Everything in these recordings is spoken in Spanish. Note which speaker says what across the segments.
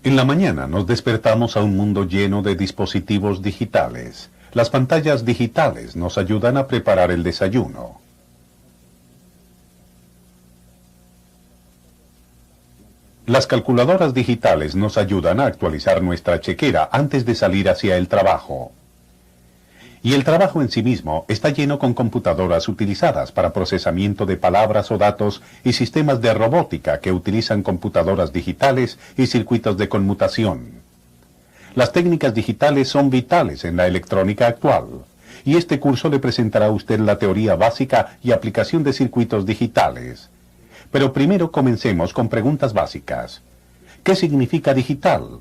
Speaker 1: En la mañana nos despertamos a un mundo lleno de dispositivos digitales. Las pantallas digitales nos ayudan a preparar el desayuno. Las calculadoras digitales nos ayudan a actualizar nuestra chequera antes de salir hacia el trabajo. Y el trabajo en sí mismo está lleno con computadoras utilizadas para procesamiento de palabras o datos y sistemas de robótica que utilizan computadoras digitales y circuitos de conmutación. Las técnicas digitales son vitales en la electrónica actual, y este curso le presentará a usted la teoría básica y aplicación de circuitos digitales. Pero primero comencemos con preguntas básicas. ¿Qué significa digital?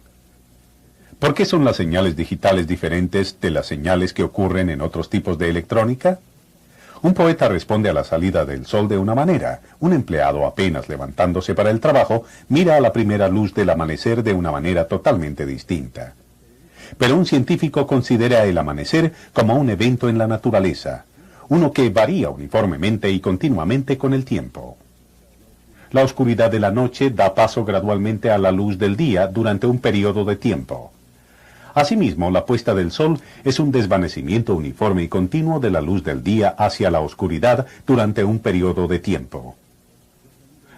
Speaker 1: ¿Por qué son las señales digitales diferentes de las señales que ocurren en otros tipos de electrónica? Un poeta responde a la salida del sol de una manera. Un empleado apenas levantándose para el trabajo mira a la primera luz del amanecer de una manera totalmente distinta. Pero un científico considera el amanecer como un evento en la naturaleza, uno que varía uniformemente y continuamente con el tiempo. La oscuridad de la noche da paso gradualmente a la luz del día durante un periodo de tiempo. Asimismo, la puesta del sol es un desvanecimiento uniforme y continuo de la luz del día hacia la oscuridad durante un periodo de tiempo.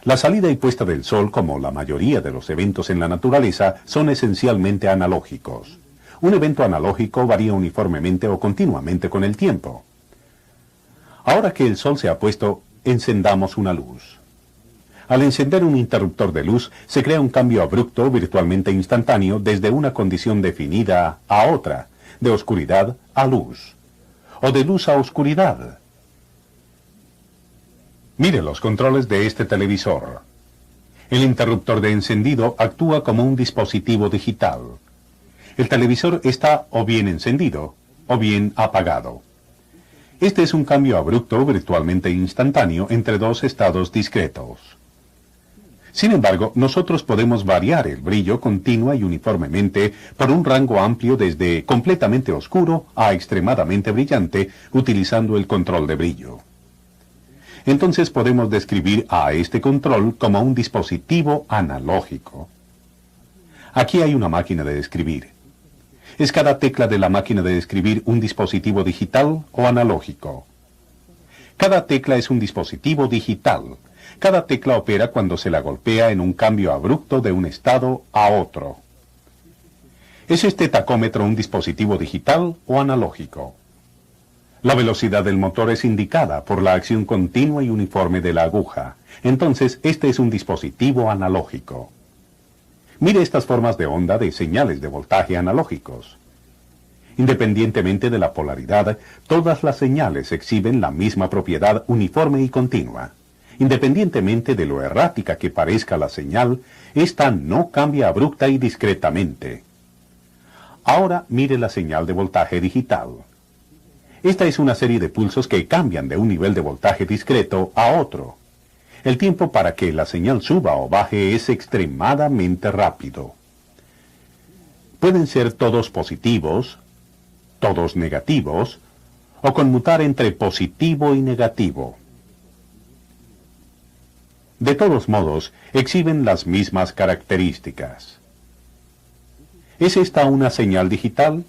Speaker 1: La salida y puesta del sol, como la mayoría de los eventos en la naturaleza, son esencialmente analógicos. Un evento analógico varía uniformemente o continuamente con el tiempo. Ahora que el sol se ha puesto, encendamos una luz. Al encender un interruptor de luz, se crea un cambio abrupto, virtualmente instantáneo, desde una condición definida a otra, de oscuridad a luz, o de luz a oscuridad. Mire los controles de este televisor. El interruptor de encendido actúa como un dispositivo digital. El televisor está o bien encendido, o bien apagado. Este es un cambio abrupto, virtualmente instantáneo, entre dos estados discretos. Sin embargo, nosotros podemos variar el brillo continua y uniformemente por un rango amplio desde completamente oscuro a extremadamente brillante, utilizando el control de brillo. Entonces podemos describir a este control como un dispositivo analógico. Aquí hay una máquina de escribir. ¿Es cada tecla de la máquina de escribir un dispositivo digital o analógico? Cada tecla es un dispositivo digital. Cada tecla opera cuando se la golpea en un cambio abrupto de un estado a otro. ¿Es este tacómetro un dispositivo digital o analógico? La velocidad del motor es indicada por la acción continua y uniforme de la aguja. Entonces, este es un dispositivo analógico. Mire estas formas de onda de señales de voltaje analógicos. Independientemente de la polaridad, todas las señales exhiben la misma propiedad uniforme y continua. Independientemente de lo errática que parezca la señal, esta no cambia abrupta y discretamente. Ahora mire la señal de voltaje digital. Esta es una serie de pulsos que cambian de un nivel de voltaje discreto a otro. El tiempo para que la señal suba o baje es extremadamente rápido. Pueden ser todos positivos, todos negativos, o conmutar entre positivo y negativo. De todos modos, exhiben las mismas características. ¿Es esta una señal digital?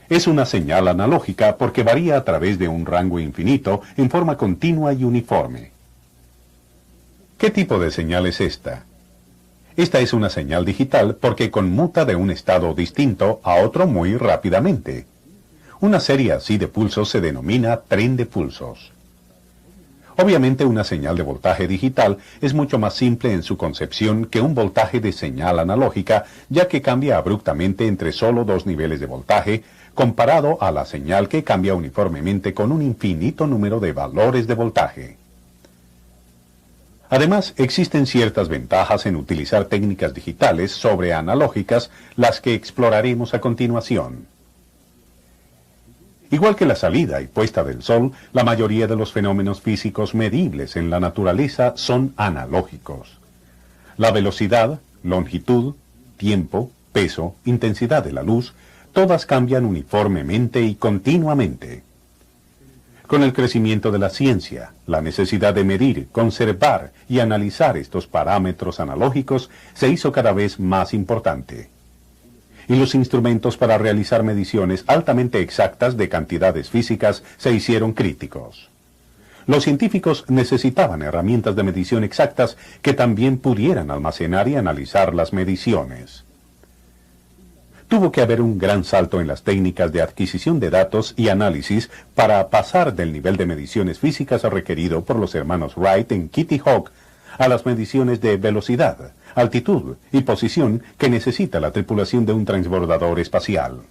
Speaker 1: Es una señal analógica porque varía a través de un rango infinito en forma continua y uniforme. ¿Qué tipo de señal es esta? Esta es una señal digital porque conmuta de un estado distinto a otro muy rápidamente. Una serie así de pulsos se denomina tren de pulsos. Obviamente una señal de voltaje digital es mucho más simple en su concepción que un voltaje de señal analógica, ya que cambia abruptamente entre solo dos niveles de voltaje, comparado a la señal que cambia uniformemente con un infinito número de valores de voltaje. Además, existen ciertas ventajas en utilizar técnicas digitales sobre analógicas, las que exploraremos a continuación. Igual que la salida y puesta del sol, la mayoría de los fenómenos físicos medibles en la naturaleza son analógicos. La velocidad, longitud, tiempo, peso, intensidad de la luz, todas cambian uniformemente y continuamente. Con el crecimiento de la ciencia, la necesidad de medir, conservar y analizar estos parámetros analógicos se hizo cada vez más importante. Y los instrumentos para realizar mediciones altamente exactas de cantidades físicas se hicieron críticos. Los científicos necesitaban herramientas de medición exactas que también pudieran almacenar y analizar las mediciones. Tuvo que haber un gran salto en las técnicas de adquisición de datos y análisis para pasar del nivel de mediciones físicas requerido por los hermanos Wright en Kitty Hawk a las mediciones de velocidad, altitud y posición que necesita la tripulación de un transbordador espacial.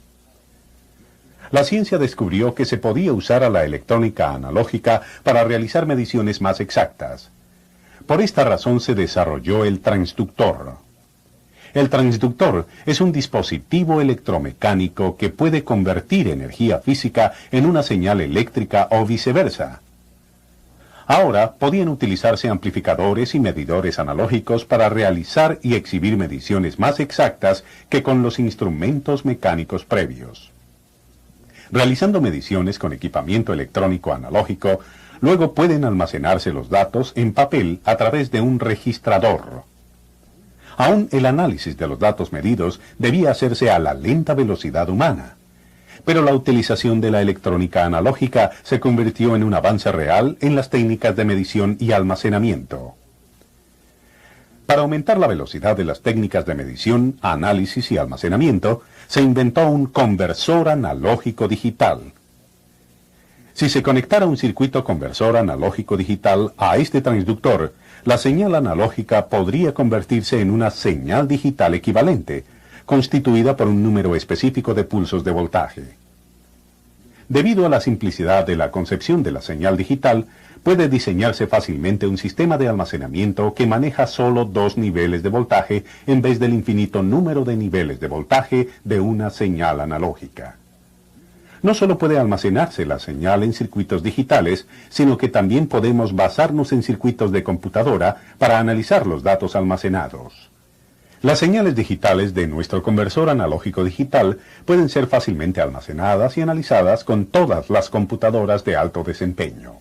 Speaker 1: La ciencia descubrió que se podía usar a la electrónica analógica para realizar mediciones más exactas. Por esta razón se desarrolló el transductor. El transductor es un dispositivo electromecánico que puede convertir energía física en una señal eléctrica o viceversa. Ahora podían utilizarse amplificadores y medidores analógicos para realizar y exhibir mediciones más exactas que con los instrumentos mecánicos previos. Realizando mediciones con equipamiento electrónico analógico, luego pueden almacenarse los datos en papel a través de un registrador. Aún el análisis de los datos medidos debía hacerse a la lenta velocidad humana. Pero la utilización de la electrónica analógica se convirtió en un avance real en las técnicas de medición y almacenamiento. Para aumentar la velocidad de las técnicas de medición, análisis y almacenamiento, se inventó un conversor analógico digital. Si se conectara un circuito conversor analógico digital a este transductor, la señal analógica podría convertirse en una señal digital equivalente, constituida por un número específico de pulsos de voltaje. Debido a la simplicidad de la concepción de la señal digital, puede diseñarse fácilmente un sistema de almacenamiento que maneja solo 2 niveles de voltaje en vez del infinito número de niveles de voltaje de una señal analógica. No solo puede almacenarse la señal en circuitos digitales, sino que también podemos basarnos en circuitos de computadora para analizar los datos almacenados. Las señales digitales de nuestro conversor analógico digital pueden ser fácilmente almacenadas y analizadas con todas las computadoras de alto desempeño.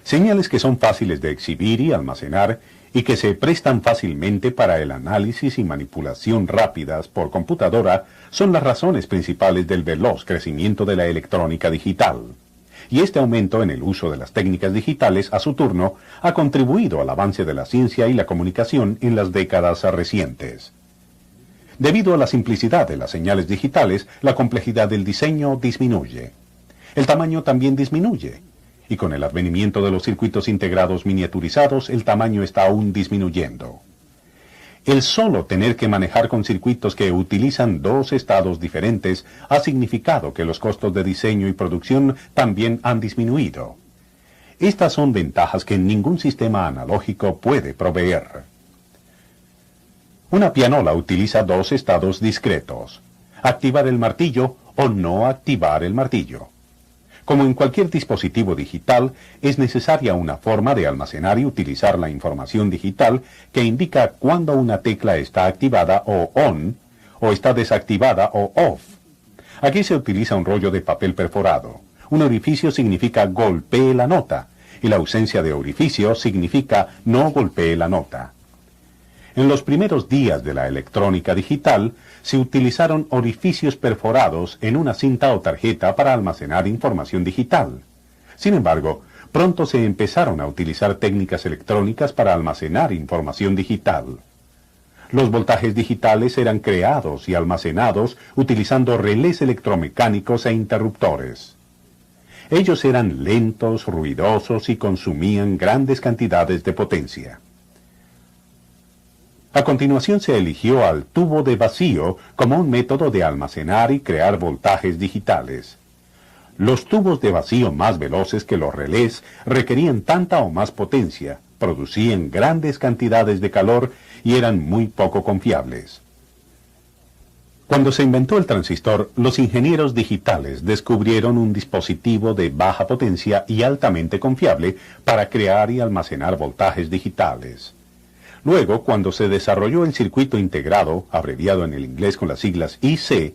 Speaker 1: Señales que son fáciles de exhibir y almacenar y que se prestan fácilmente para el análisis y manipulación rápidas por computadora son las razones principales del veloz crecimiento de la electrónica digital. Y este aumento en el uso de las técnicas digitales, a su turno, ha contribuido al avance de la ciencia y la comunicación en las décadas recientes. Debido a la simplicidad de las señales digitales, la complejidad del diseño disminuye. El tamaño también disminuye. Y con el advenimiento de los circuitos integrados miniaturizados, el tamaño está aún disminuyendo. El solo tener que manejar con circuitos que utilizan 2 estados diferentes ha significado que los costos de diseño y producción también han disminuido. Estas son ventajas que ningún sistema analógico puede proveer. Una pianola utiliza 2 estados discretos: activar el martillo o no activar el martillo. Como en cualquier dispositivo digital, es necesaria una forma de almacenar y utilizar la información digital que indica cuándo una tecla está activada o on, o está desactivada o off. Aquí se utiliza un rollo de papel perforado. Un orificio significa golpee la nota, y la ausencia de orificio significa no golpee la nota. En los primeros días de la electrónica digital, se utilizaron orificios perforados en una cinta o tarjeta para almacenar información digital. Sin embargo, pronto se empezaron a utilizar técnicas electrónicas para almacenar información digital. Los voltajes digitales eran creados y almacenados utilizando relés electromecánicos e interruptores. Ellos eran lentos, ruidosos y consumían grandes cantidades de potencia. A continuación se eligió al tubo de vacío como un método de almacenar y crear voltajes digitales. Los tubos de vacío más veloces que los relés requerían tanta o más potencia, producían grandes cantidades de calor y eran muy poco confiables. Cuando se inventó el transistor, los ingenieros digitales descubrieron un dispositivo de baja potencia y altamente confiable para crear y almacenar voltajes digitales. Luego, cuando se desarrolló el circuito integrado, abreviado en el inglés con las siglas IC,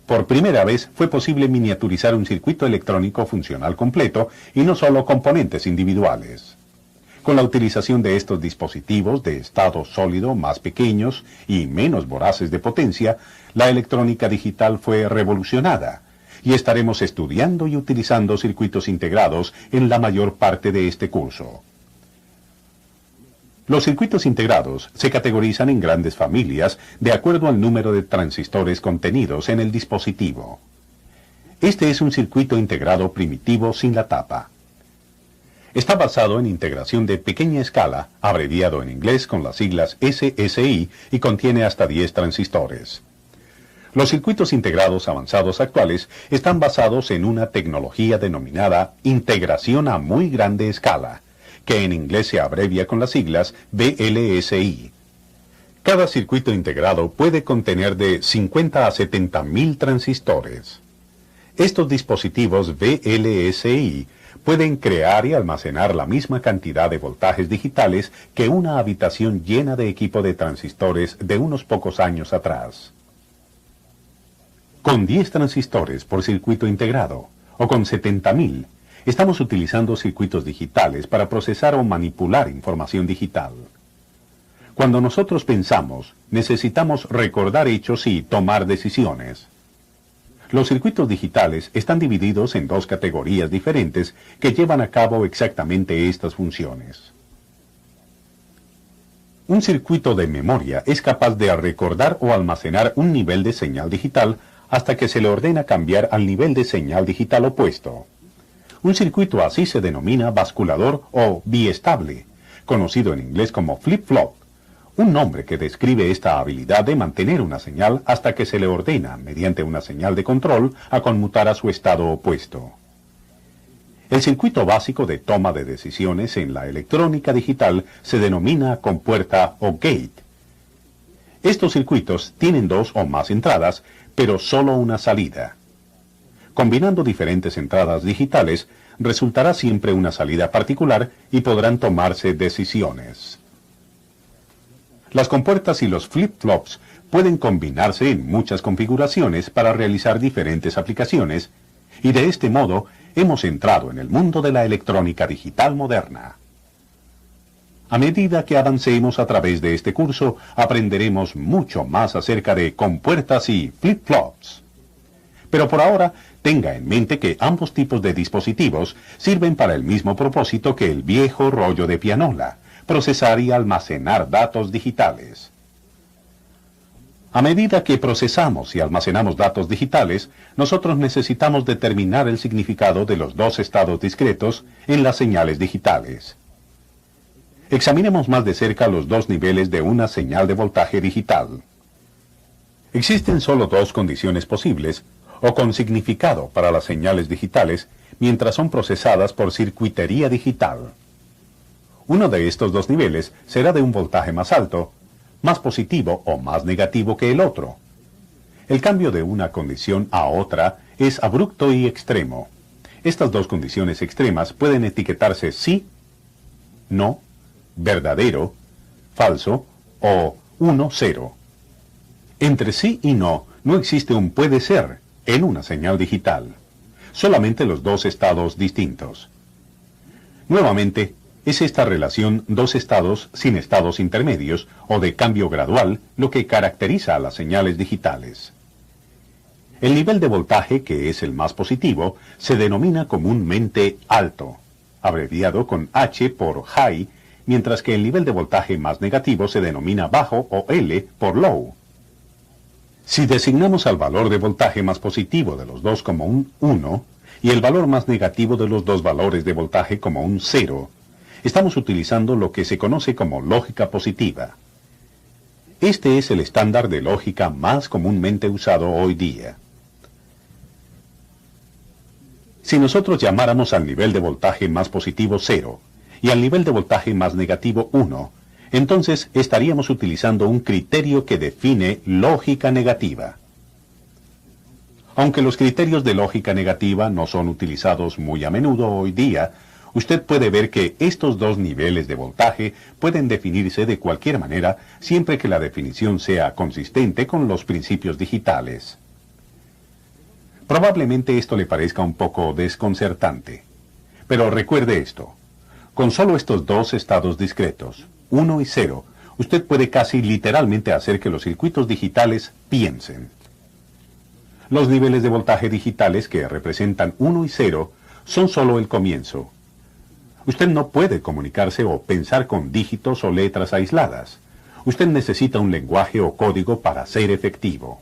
Speaker 1: Por primera vez fue posible miniaturizar un circuito electrónico funcional completo y no solo componentes individuales. Con la utilización de estos dispositivos de estado sólido más pequeños y menos voraces de potencia, la electrónica digital fue revolucionada, y estaremos estudiando y utilizando circuitos integrados en la mayor parte de este curso. Los circuitos integrados se categorizan en grandes familias de acuerdo al número de transistores contenidos en el dispositivo. Este es un circuito integrado primitivo sin la tapa. Está basado en integración de pequeña escala, abreviado en inglés con las siglas SSI, y contiene hasta 10 transistores. Los circuitos integrados avanzados actuales están basados en una tecnología denominada integración a muy grande escala, que en inglés se abrevia con las siglas VLSI. Cada circuito integrado puede contener de 50 a 70.000 transistores. Estos dispositivos VLSI pueden crear y almacenar la misma cantidad de voltajes digitales que una habitación llena de equipo de transistores de unos pocos años atrás. Con 10 transistores por circuito integrado, o con 70.000, estamos utilizando circuitos digitales para procesar o manipular información digital. Cuando nosotros pensamos, necesitamos recordar hechos y tomar decisiones. Los circuitos digitales están divididos en dos categorías diferentes que llevan a cabo exactamente estas funciones. Un circuito de memoria es capaz de recordar o almacenar un nivel de señal digital hasta que se le ordena cambiar al nivel de señal digital opuesto. Un circuito así se denomina basculador o biestable, conocido en inglés como flip-flop, un nombre que describe esta habilidad de mantener una señal hasta que se le ordena, mediante una señal de control, a conmutar a su estado opuesto. El circuito básico de toma de decisiones en la electrónica digital se denomina compuerta o gate. Estos circuitos tienen dos o más entradas, pero solo una salida. Combinando diferentes entradas digitales, resultará siempre una salida particular y podrán tomarse decisiones. Las compuertas y los flip-flops pueden combinarse en muchas configuraciones para realizar diferentes aplicaciones, y de este modo hemos entrado en el mundo de la electrónica digital moderna. A medida que avancemos a través de este curso, aprenderemos mucho más acerca de compuertas y flip-flops. Pero por ahora, tenga en mente que ambos tipos de dispositivos sirven para el mismo propósito que el viejo rollo de pianola: procesar y almacenar datos digitales. A medida que procesamos y almacenamos datos digitales, nosotros necesitamos determinar el significado de los dos estados discretos en las señales digitales. Examinemos más de cerca los dos niveles de una señal de voltaje digital. Existen solo dos condiciones posibles, o con significado para las señales digitales, mientras son procesadas por circuitería digital. Uno de estos dos niveles será de un voltaje más alto, más positivo o más negativo que el otro. El cambio de una condición a otra es abrupto y extremo. Estas dos condiciones extremas pueden etiquetarse sí, no, verdadero, falso o 1-0. Entre sí y no existe un puede ser en una señal digital. Solamente los dos estados distintos. Nuevamente, es esta relación dos estados sin estados intermedios o de cambio gradual lo que caracteriza a las señales digitales. El nivel de voltaje, que es el más positivo, se denomina comúnmente alto, abreviado con H por high, mientras que el nivel de voltaje más negativo se denomina bajo o L por low. Si designamos al valor de voltaje más positivo de los dos como un 1 y el valor más negativo de los dos valores de voltaje como un 0, estamos utilizando lo que se conoce como lógica positiva. Este es el estándar de lógica más comúnmente usado hoy día. Si nosotros llamáramos al nivel de voltaje más positivo 0 y al nivel de voltaje más negativo 1, entonces estaríamos utilizando un criterio que define lógica negativa. Aunque los criterios de lógica negativa no son utilizados muy a menudo hoy día, usted puede ver que estos dos niveles de voltaje pueden definirse de cualquier manera siempre que la definición sea consistente con los principios digitales. Probablemente esto le parezca un poco desconcertante. Pero recuerde esto. Con solo estos dos estados discretos, 1 y 0, usted puede casi literalmente hacer que los circuitos digitales piensen. Los niveles de voltaje digitales que representan 1 y 0 son solo el comienzo. Usted no puede comunicarse o pensar con dígitos o letras aisladas. Usted necesita un lenguaje o código para ser efectivo.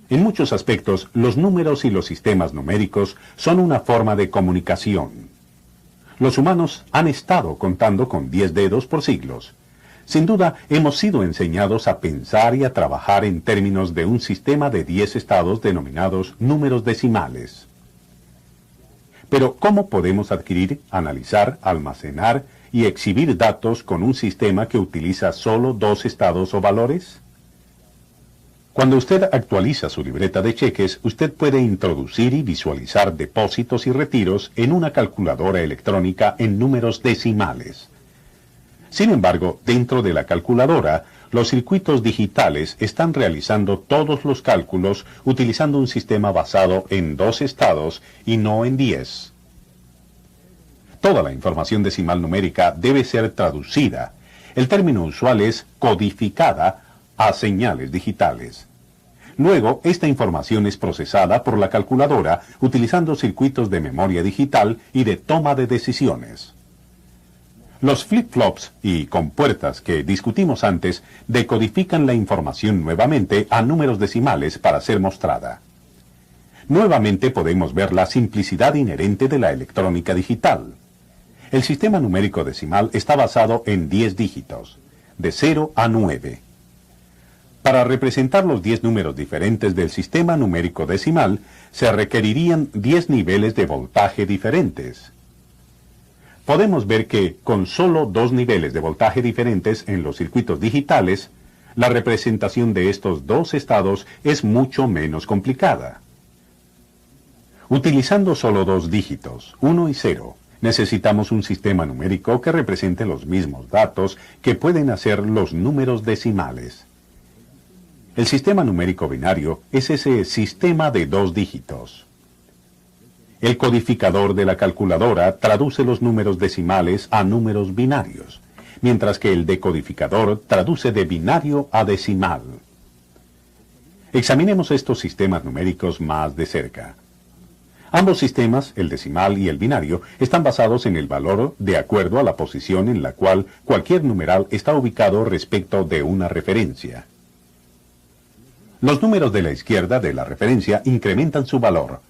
Speaker 1: En muchos aspectos, los números y los sistemas numéricos son una forma de comunicación. Los humanos han estado contando con 10 dedos por siglos. Sin duda, hemos sido enseñados a pensar y a trabajar en términos de un sistema de 10 estados denominados números decimales. Pero, ¿cómo podemos adquirir, analizar, almacenar y exhibir datos con un sistema que utiliza solo 2 estados o valores? Cuando usted actualiza su libreta de cheques, usted puede introducir y visualizar depósitos y retiros en una calculadora electrónica en números decimales. Sin embargo, dentro de la calculadora, los circuitos digitales están realizando todos los cálculos utilizando un sistema basado en 2 estados y no en 10. Toda la información decimal numérica debe ser traducida. El término usual es codificada a señales digitales. Luego, esta información es procesada por la calculadora utilizando circuitos de memoria digital y de toma de decisiones. Los flip-flops y compuertas que discutimos antes decodifican la información nuevamente a números decimales para ser mostrada. Nuevamente podemos ver la simplicidad inherente de la electrónica digital. El sistema numérico decimal está basado en 10 dígitos, de 0 a 9. Para representar los 10 números diferentes del sistema numérico decimal, se requerirían 10 niveles de voltaje diferentes. Podemos ver que, con solo 2 niveles de voltaje diferentes en los circuitos digitales, la representación de estos 2 estados es mucho menos complicada. Utilizando solo 2 dígitos, 1 y 0, necesitamos un sistema numérico que represente los mismos datos que pueden hacer los números decimales. El sistema numérico binario es ese sistema de 2 dígitos. El codificador de la calculadora traduce los números decimales a números binarios, mientras que el decodificador traduce de binario a decimal. Examinemos estos sistemas numéricos más de cerca. Ambos sistemas, el decimal y el binario, están basados en el valor de acuerdo a la posición en la cual cualquier numeral está ubicado respecto de una referencia. Los números de la izquierda de la referencia incrementan su valor,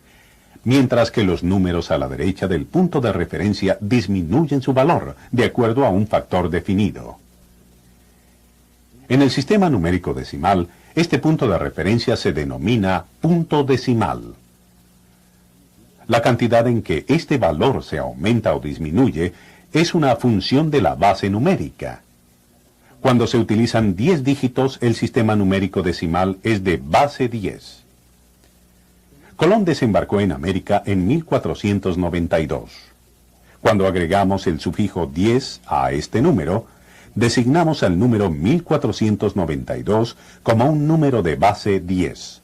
Speaker 1: mientras que los números a la derecha del punto de referencia disminuyen su valor de acuerdo a un factor definido. En el sistema numérico decimal, este punto de referencia se denomina punto decimal. La cantidad en que este valor se aumenta o disminuye es una función de la base numérica. Cuando se utilizan 10 dígitos, el sistema numérico decimal es de base 10. Colón desembarcó en América en 1492. Cuando agregamos el sufijo 10 a este número, designamos al número 1492 como un número de base 10.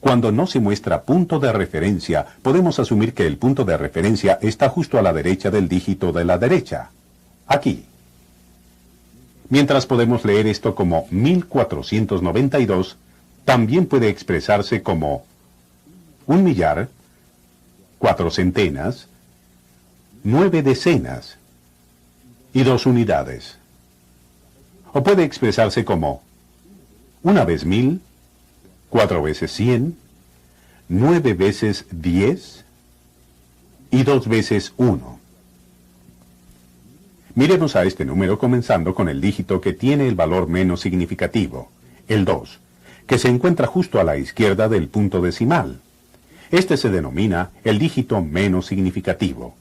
Speaker 1: Cuando no se muestra punto de referencia, podemos asumir que el punto de referencia está justo a la derecha del dígito de la derecha, aquí. Mientras podemos leer esto como 1492, también puede expresarse como 1 millar, 4 centenas, 9 decenas y 2 unidades. O puede expresarse como 1 vez 1000, 4 veces 100, 9 veces 10 y 2 veces 1. Miremos a este número comenzando con el dígito que tiene el valor menos significativo, el 2, que se encuentra justo a la izquierda del punto decimal. Este se denomina el dígito menos significativo.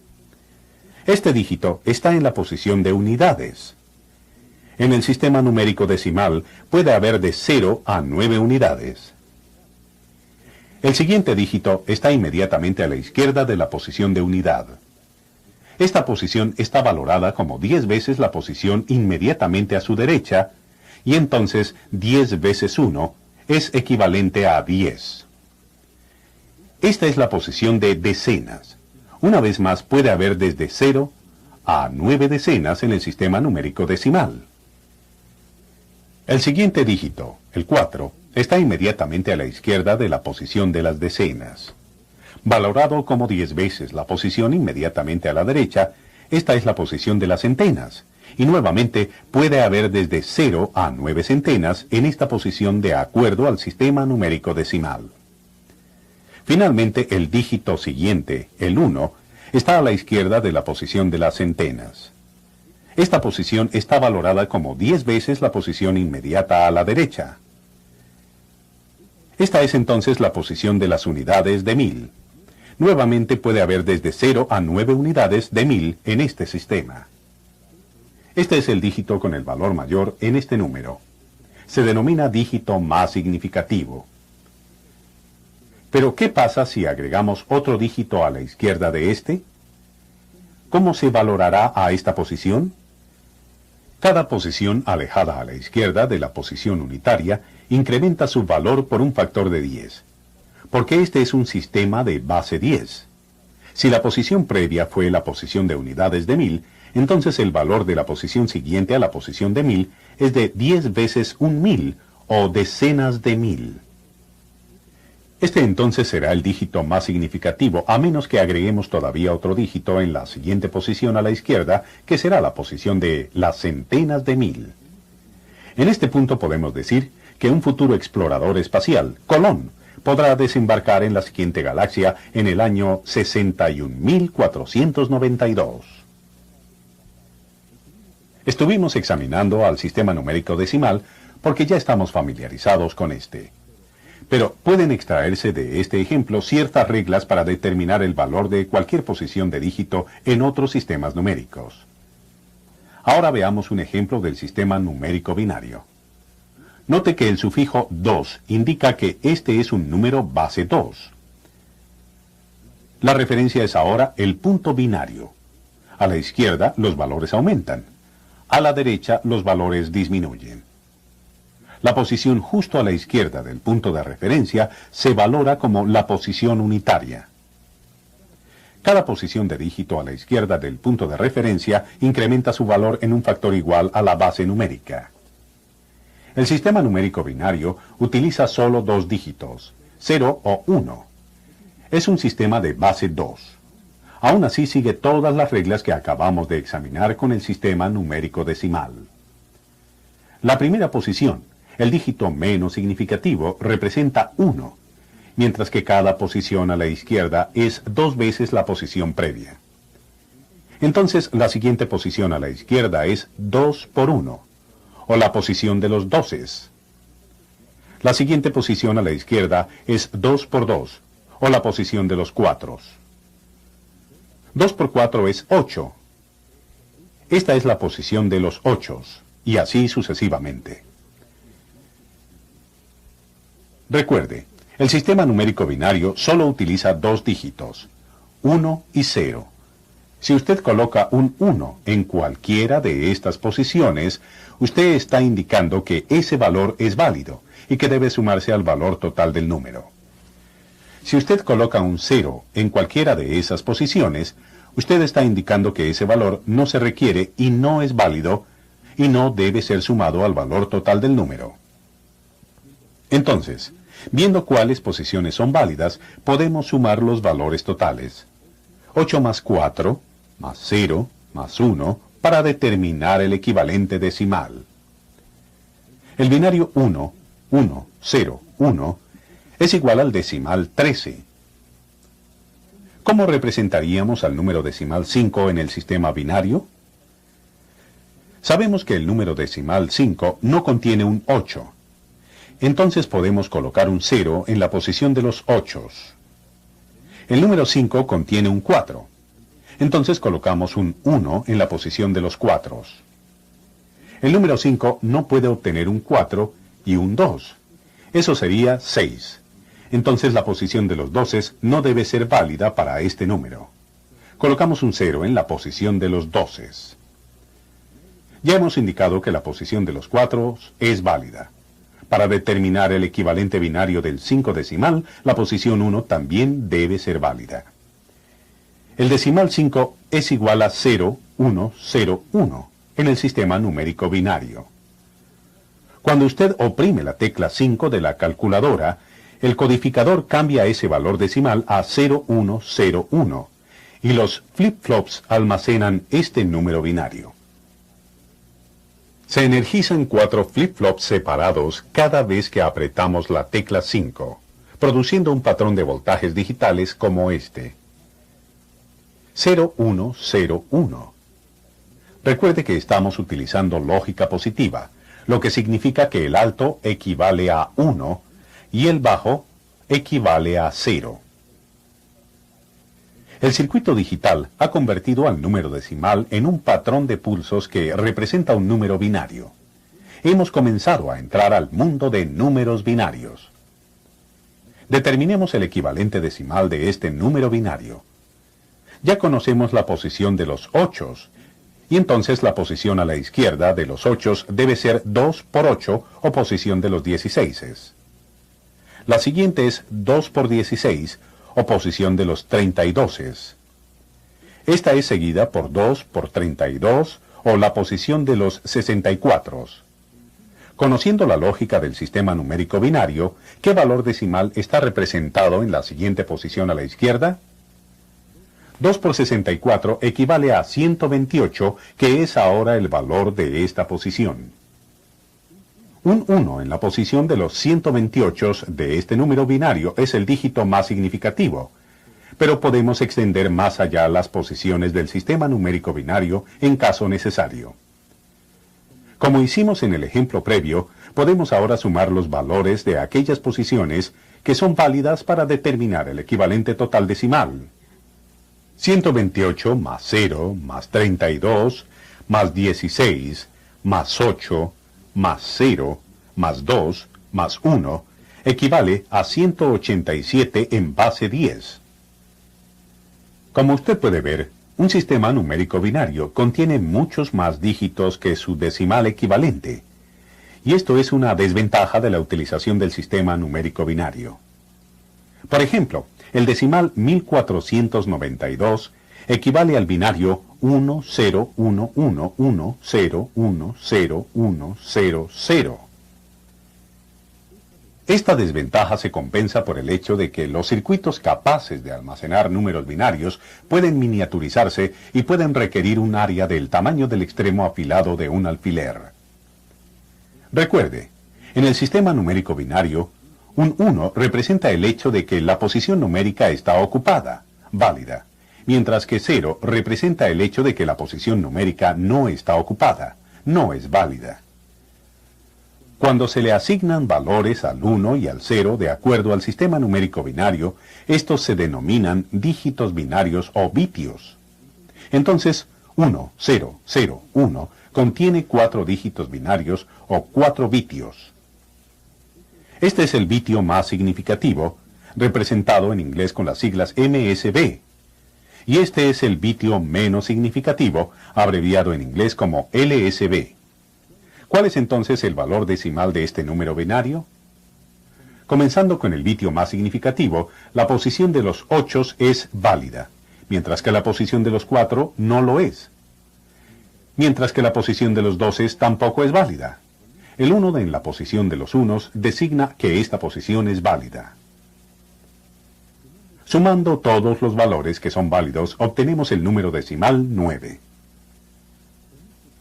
Speaker 1: Este dígito está en la posición de unidades. En el sistema numérico decimal puede haber de 0 a 9 unidades. El siguiente dígito está inmediatamente a la izquierda de la posición de unidad. Esta posición está valorada como 10 veces la posición inmediatamente a su derecha, y entonces 10 veces 1 es equivalente a 10. Esta es la posición de decenas. Una vez más, puede haber desde 0 a 9 decenas en el sistema numérico decimal. El siguiente dígito, el 4, está inmediatamente a la izquierda de la posición de las decenas. Valorado como 10 veces la posición inmediatamente a la derecha, esta es la posición de las centenas, y nuevamente puede haber desde 0 a 9 centenas en esta posición de acuerdo al sistema numérico decimal. Finalmente, el dígito siguiente, el 1, está a la izquierda de la posición de las centenas. Esta posición está valorada como 10 veces la posición inmediata a la derecha. Esta es entonces la posición de las unidades de 1000. Nuevamente puede haber desde 0 a 9 unidades de 1000 en este sistema. Este es el dígito con el valor mayor en este número. Se denomina dígito más significativo. Pero, ¿qué pasa si agregamos otro dígito a la izquierda de este? ¿Cómo se valorará a esta posición? Cada posición alejada a la izquierda de la posición unitaria incrementa su valor por un factor de 10, porque este es un sistema de base 10. Si la posición previa fue la posición de unidades de 1000, entonces el valor de la posición siguiente a la posición de 1000 es de 10 veces un 1000 o decenas de 1000. Este entonces será el dígito más significativo, a menos que agreguemos todavía otro dígito en la siguiente posición a la izquierda, que será la posición de las centenas de 1000. En este punto podemos decir que un futuro explorador espacial, Colón, podrá desembarcar en la siguiente galaxia en el año 61.492. Estuvimos examinando al sistema numérico decimal porque ya estamos familiarizados con este. Pero pueden extraerse de este ejemplo ciertas reglas para determinar el valor de cualquier posición de dígito en otros sistemas numéricos. Ahora veamos un ejemplo del sistema numérico binario. Note que el sufijo 2 indica que este es un número base 2. La referencia es ahora el punto binario. A la izquierda los valores aumentan. A la derecha los valores disminuyen. La posición justo a la izquierda del punto de referencia se valora como la posición unitaria. Cada posición de dígito a la izquierda del punto de referencia incrementa su valor en un factor igual a la base numérica. El sistema numérico binario utiliza solo dos dígitos, 0 o 1. Es un sistema de base 2. Aún así sigue todas las reglas que acabamos de examinar con el sistema numérico decimal. La primera posición, el dígito menos significativo, representa 1, mientras que cada posición a la izquierda es 2 veces la posición previa. Entonces, la siguiente posición a la izquierda es 2 por 1, o la posición de los doces. La siguiente posición a la izquierda es 2 por 2, o la posición de los cuatros. 2 por 4 es 8. Esta es la posición de los ochos, y así sucesivamente. Recuerde, el sistema numérico binario solo utiliza dos dígitos, 1 y 0. Si usted coloca un 1 en cualquiera de estas posiciones, usted está indicando que ese valor es válido y que debe sumarse al valor total del número. Si usted coloca un 0 en cualquiera de esas posiciones, usted está indicando que ese valor no se requiere y no es válido y no debe ser sumado al valor total del número. Entonces, viendo cuáles posiciones son válidas, podemos sumar los valores totales. 8 más 4, más 0, más 1, para determinar el equivalente decimal. El binario 1, 1, 0, 1, es igual al decimal 13. ¿Cómo representaríamos al número decimal 5 en el sistema binario? Sabemos que el número decimal 5 no contiene un 8. Entonces podemos colocar un 0 en la posición de los ochos. El número 5 contiene un 4. Entonces colocamos un 1 en la posición de los cuatros. El número 5 no puede obtener un 4 y un 2. Eso sería 6. Entonces la posición de los doces no debe ser válida para este número. Colocamos un 0 en la posición de los doces. Ya hemos indicado que la posición de los cuatros es válida. Para determinar el equivalente binario del 5 decimal, la posición 1 también debe ser válida. El decimal 5 es igual a 0, 1, 0, 1 en el sistema numérico binario. Cuando usted oprime la tecla 5 de la calculadora, el codificador cambia ese valor decimal a 0101 y los flip-flops almacenan este número binario. Se energizan 4 flip-flops separados cada vez que apretamos la tecla 5, produciendo un patrón de voltajes digitales como este. 0101. Recuerde que estamos utilizando lógica positiva, lo que significa que el alto equivale a 1 y el bajo equivale a 0. El circuito digital ha convertido al número decimal en un patrón de pulsos que representa un número binario. Hemos comenzado a entrar al mundo de números binarios. Determinemos el equivalente decimal de este número binario. Ya conocemos la posición de los 8, y entonces la posición a la izquierda de los 8 debe ser 2 por 8 o posición de los 16. La siguiente es 2 por 16 o posición de los 32. Esta es seguida por 2 por 32 o la posición de los 64. Conociendo la lógica del sistema numérico binario, ¿qué valor decimal está representado en la siguiente posición a la izquierda? 2 por 64 equivale a 128, que es ahora el valor de esta posición. Un 1 en la posición de los 128 de este número binario es el dígito más significativo, pero podemos extender más allá las posiciones del sistema numérico binario en caso necesario. Como hicimos en el ejemplo previo, podemos ahora sumar los valores de aquellas posiciones que son válidas para determinar el equivalente total decimal. 128 más 0 más 32 más 16 más 8 más 0 más 2 más 1 equivale a 187 en base 10. Como usted puede ver, un sistema numérico binario contiene muchos más dígitos que su decimal equivalente, y esto es una desventaja de la utilización del sistema numérico binario. Por ejemplo, el decimal 1492 equivale al binario 101110101000. Esta desventaja se compensa por el hecho de que los circuitos capaces de almacenar números binarios pueden miniaturizarse y pueden requerir un área del tamaño del extremo afilado de un alfiler. Recuerde, en el sistema numérico binario, un 1 representa el hecho de que la posición numérica está ocupada, válida, mientras que 0 representa el hecho de que la posición numérica no está ocupada, no es válida. Cuando se le asignan valores al 1 y al 0 de acuerdo al sistema numérico binario, estos se denominan dígitos binarios o bitios. Entonces, 1, 0, 0, 1 contiene 4 dígitos binarios o 4 bitios. Este es el bitio más significativo, representado en inglés con las siglas MSB, y este es el bitio menos significativo, abreviado en inglés como LSB. ¿Cuál es entonces el valor decimal de este número binario? Comenzando con el bitio más significativo, la posición de los 8 es válida, mientras que la posición de los 4 no lo es. Mientras que la posición de los 12 tampoco es válida. El 1 en la posición de los unos designa que esta posición es válida. Sumando todos los valores que son válidos, obtenemos el número decimal 9.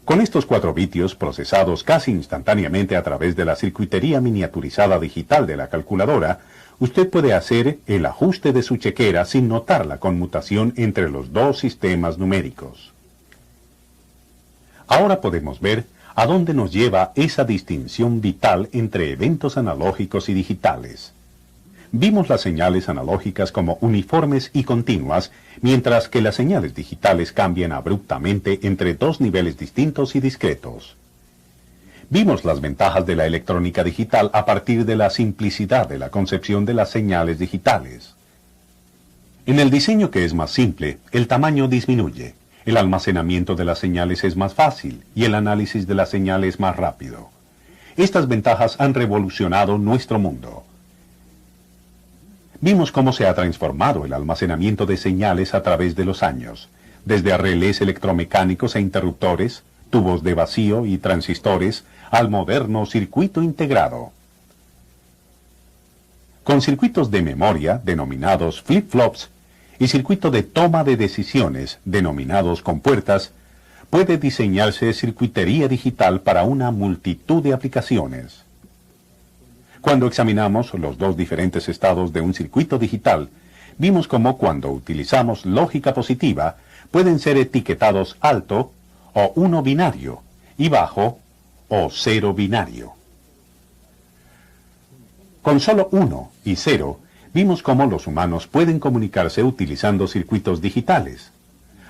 Speaker 1: Con estos 4 bitios procesados casi instantáneamente a través de la circuitería miniaturizada digital de la calculadora, usted puede hacer el ajuste de su chequera sin notar la conmutación entre los dos sistemas numéricos. Ahora podemos ver a dónde nos lleva esa distinción vital entre eventos analógicos y digitales. Vimos las señales analógicas como uniformes y continuas, mientras que las señales digitales cambian abruptamente entre dos niveles distintos y discretos. Vimos las ventajas de la electrónica digital a partir de la simplicidad de la concepción de las señales digitales. En el diseño que es más simple, el tamaño disminuye, el almacenamiento de las señales es más fácil y el análisis de las señales más rápido. Estas ventajas han revolucionado nuestro mundo. Vimos cómo se ha transformado el almacenamiento de señales a través de los años, desde relés electromecánicos e interruptores, tubos de vacío y transistores, al moderno circuito integrado. Con circuitos de memoria, denominados flip-flops, y circuito de toma de decisiones, denominados compuertas, puede diseñarse circuitería digital para una multitud de aplicaciones. Cuando examinamos los dos diferentes estados de un circuito digital, vimos cómo cuando utilizamos lógica positiva, pueden ser etiquetados alto o 1 binario y bajo o 0 binario. Con solo 1 y 0, vimos cómo los humanos pueden comunicarse utilizando circuitos digitales,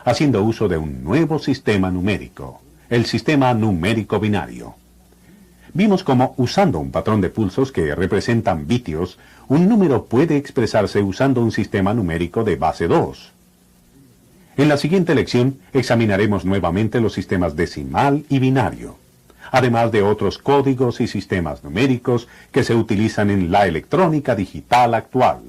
Speaker 1: haciendo uso de un nuevo sistema numérico, el sistema numérico binario. Vimos cómo, usando un patrón de pulsos que representan bitios, un número puede expresarse usando un sistema numérico de base 2. En la siguiente lección examinaremos nuevamente los sistemas decimal y binario, además de otros códigos y sistemas numéricos que se utilizan en la electrónica digital actual.